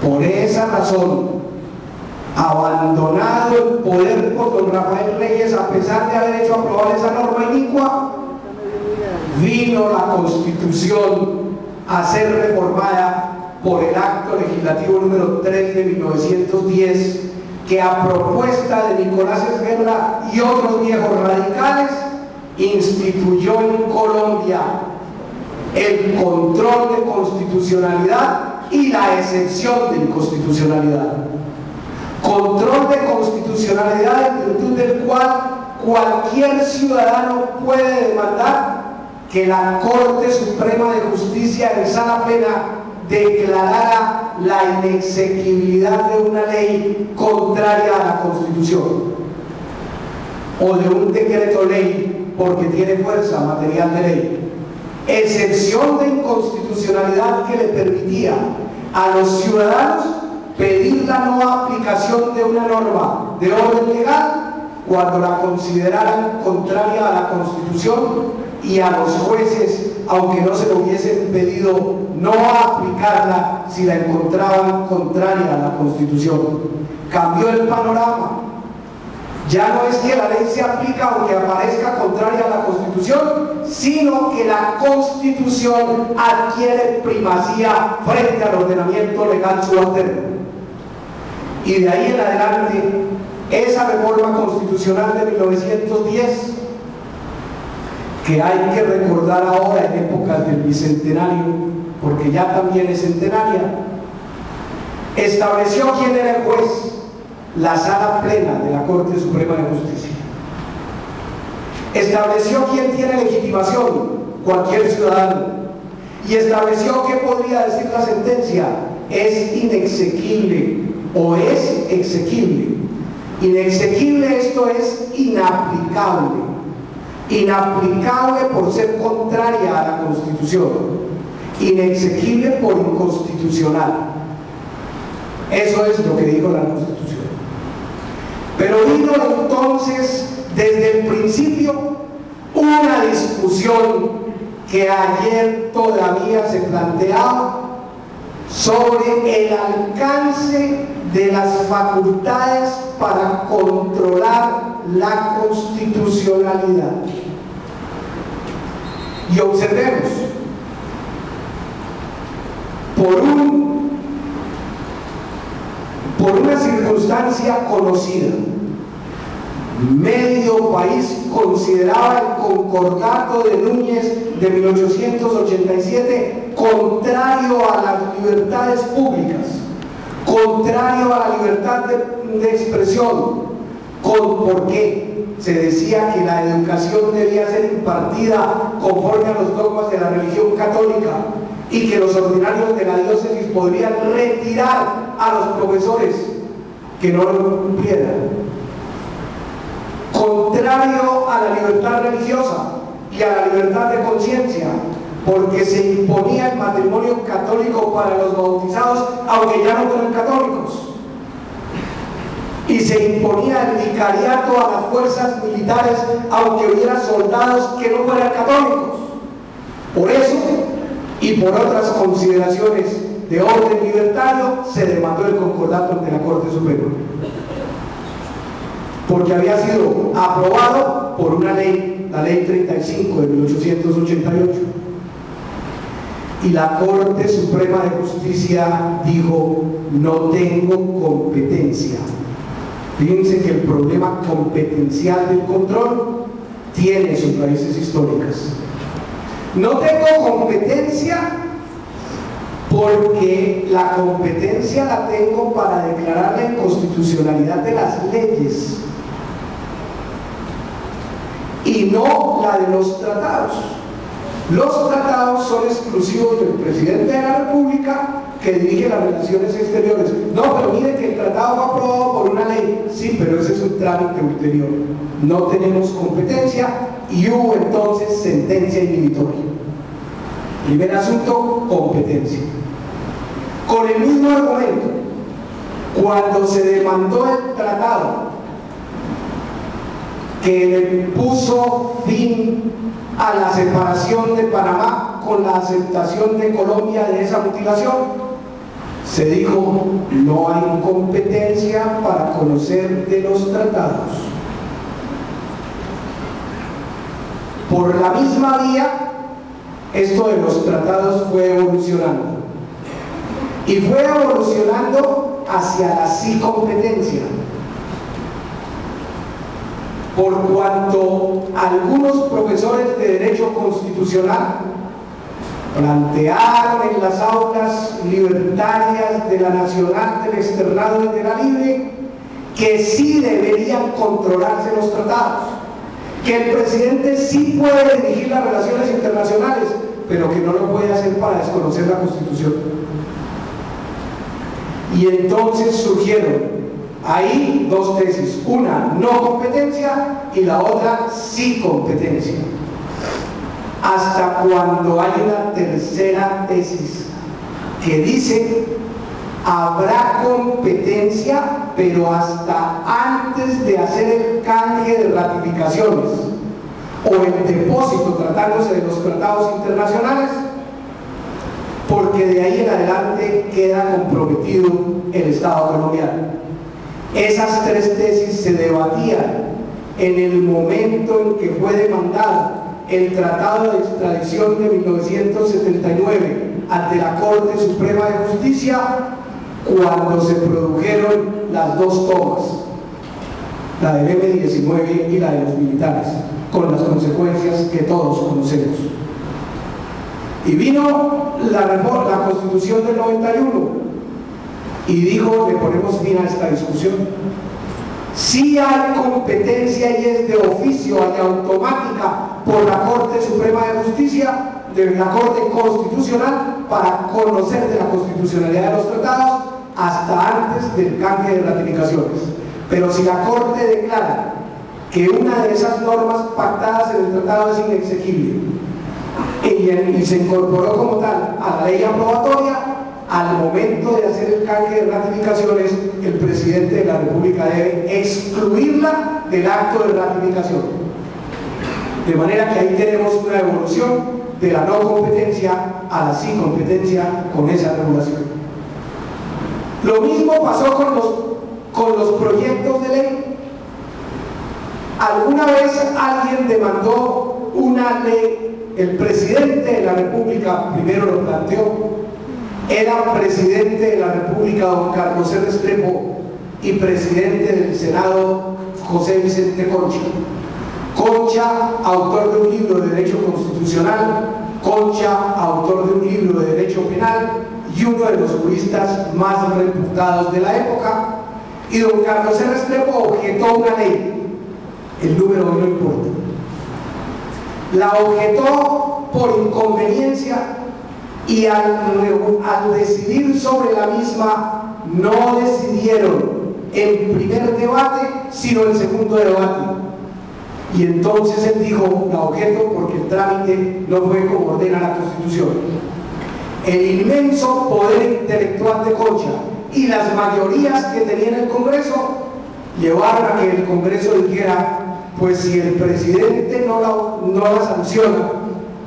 Por esa razón, abandonado el poder por don Rafael Reyes, a pesar de haber hecho aprobar esa norma inicua, vino la Constitución a ser reformada por el acto legislativo número 3 de 1910, que a propuesta de Nicolás Esguerra y otros viejos radicales instituyó en Colombia el control de constitucionalidad y la excepción de inconstitucionalidad. Control de constitucionalidad en virtud del cual cualquier ciudadano puede demandar que la Corte Suprema de Justicia en sala plena declarara la inexequibilidad de una ley contraria a la Constitución o de un decreto ley porque tiene fuerza material de ley. Excepción de inconstitucionalidad que le permitía a los ciudadanos pedir la no aplicación de una norma de orden legal cuando la consideraran contraria a la Constitución, y a los jueces, aunque no se lo hubiesen pedido, no aplicarla si la encontraban contraria a la Constitución. Cambió el panorama. Ya no es que la ley se aplica aunque aparezca contraria a la Constitución, sino que la Constitución adquiere primacía frente al ordenamiento legal subalterno. Y de ahí en adelante, esa reforma constitucional de 1910, que hay que recordar ahora en épocas del bicentenario, porque ya también es centenaria, estableció quién era el juez, la sala plena de la Corte Suprema de Justicia. Estableció quién tiene legitimación, cualquier ciudadano, y estableció qué podría decir la sentencia: es inexequible o es exequible. Inexequible, esto es inaplicable. Inaplicable por ser contraria a la Constitución, inexequible por inconstitucional. Eso es lo que dijo la Constitución. Pero vino entonces desde el principio una discusión que ayer todavía se planteaba sobre el alcance de las facultades para controlar la constitucionalidad. Y observemos, por una circunstancia conocida, medio país consideraba el concordato de Núñez de 1887 contrario a las libertades públicas, contrario a la libertad de expresión. ¿Por qué? Se decía que la educación debía ser impartida conforme a los dogmas de la religión católica y que los ordinarios de la diócesis podrían retirar a los profesores que no lo cumplieran. Contrario a la libertad religiosa y a la libertad de conciencia, porque se imponía el matrimonio católico para los bautizados, aunque ya no fueran católicos, y se imponía el vicariato a las fuerzas militares, aunque hubiera soldados que no fueran católicos. Por eso, y por otras consideraciones de orden libertario, se demandó el concordato ante la Corte Suprema, porque había sido aprobado por una ley, la Ley 35 de 1888. Y la Corte Suprema de Justicia dijo: no tengo competencia. Fíjense que el problema competencial del control tiene sus raíces históricas. No tengo competencia porque la competencia la tengo para declarar la inconstitucionalidad de las leyes y no la de los tratados. Los tratados son exclusivos del presidente de la República, que dirige las relaciones exteriores. No, pero mire que el tratado fue aprobado por una ley. Sí, pero ese es un trámite ulterior. No tenemos competencia y hubo entonces sentencia inhibitoria. Primer asunto, competencia. Con el mismo argumento, cuando se demandó el tratado que le puso fin a la separación de Panamá con la aceptación de Colombia de esa mutilación, se dijo: no hay competencia para conocer de los tratados. Por la misma vía, esto de los tratados fue evolucionando. Y fue evolucionando hacia la sí competencia. Por cuanto algunos profesores de Derecho Constitucional plantearon en las aulas libertarias de la Nacional, del Externado y de la Libre que sí deberían controlarse los tratados, que el presidente sí puede dirigir las relaciones internacionales, pero que no lo puede hacer para desconocer la Constitución. Y entonces surgieron ahí dos tesis: una, no competencia, y la otra, sí competencia. Hasta cuando hay una tercera tesis que dice: habrá competencia, pero hasta antes de hacer el canje de ratificaciones o el depósito, tratándose de los tratados internacionales, porque de ahí en adelante queda comprometido el Estado colombiano. Esas tres tesis se debatían en el momento en que fue demandado el Tratado de Extradición de 1979 ante la Corte Suprema de Justicia, cuando se produjeron las dos tomas, la del M-19 y la de los militares, con las consecuencias que todos conocemos. Y vino la Constitución del 91 y dijo: le ponemos fin a esta discusión. Sí hay competencia y es de oficio y automática por la Corte Suprema de Justicia, de la Corte Constitucional, para conocer de la constitucionalidad de los tratados hasta antes del canje de ratificaciones. Pero si la Corte declara que una de esas normas pactadas en el tratado es inexequible y se incorporó como tal a la ley aprobatoria, al momento de hacer el canje de ratificaciones, el presidente de la República debe excluirla del acto de ratificación. De manera que ahí tenemos una evolución de la no competencia a la sí competencia con esa regulación. Lo mismo pasó con los proyectos de ley. Alguna vez alguien demandó una ley, el presidente de la República primero lo planteó. Era presidente de la República don Carlos R. Restrepo y presidente del Senado José Vicente Concha. Concha, autor de un libro de Derecho Constitucional, Concha, autor de un libro de Derecho Penal y uno de los juristas más reputados de la época, y don Carlos R. Restrepo objetó una ley, el número no importa. La objetó por inconveniencia y al decidir sobre la misma no decidieron en primer debate sino en segundo debate, y entonces él dijo: la objeto porque el trámite no fue como ordena la Constitución. El inmenso poder intelectual de Concha y las mayorías que tenía en el Congreso llevaron a que el Congreso dijera: pues si el presidente no la sanciona,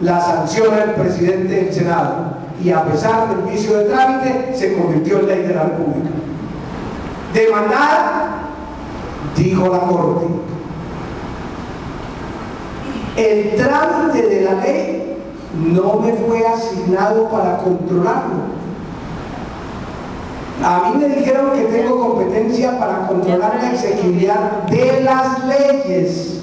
la sanciona el presidente del Senado, y a pesar del vicio de trámite se convirtió en ley de la República. Demandar, dijo la Corte, el trámite de la ley no me fue asignado para controlarlo. A mí me dijeron que tengo competencia para controlar la exequibilidad de las leyes,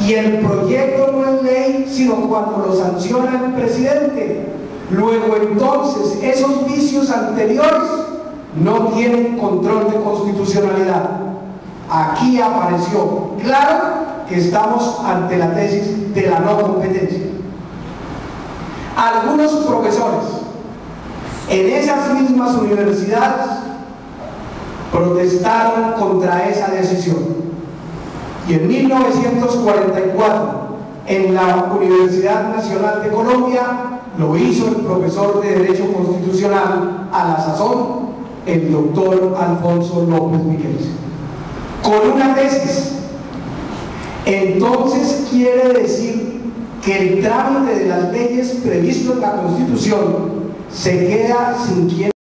y el proyecto no es ley sino cuando lo sanciona el presidente. Luego entonces esos vicios anteriores no tienen control de constitucionalidad. Aquí apareció claro que estamos ante la tesis de la no competencia. Algunos profesores en esas mismas universidades protestaron contra esa decisión, y en 1944 en la Universidad Nacional de Colombia lo hizo el profesor de Derecho Constitucional, a la sazón el doctor Alfonso López Miguel, con una tesis. Entonces quiere decir que el trámite de las leyes previsto en la Constitución se queda sin quien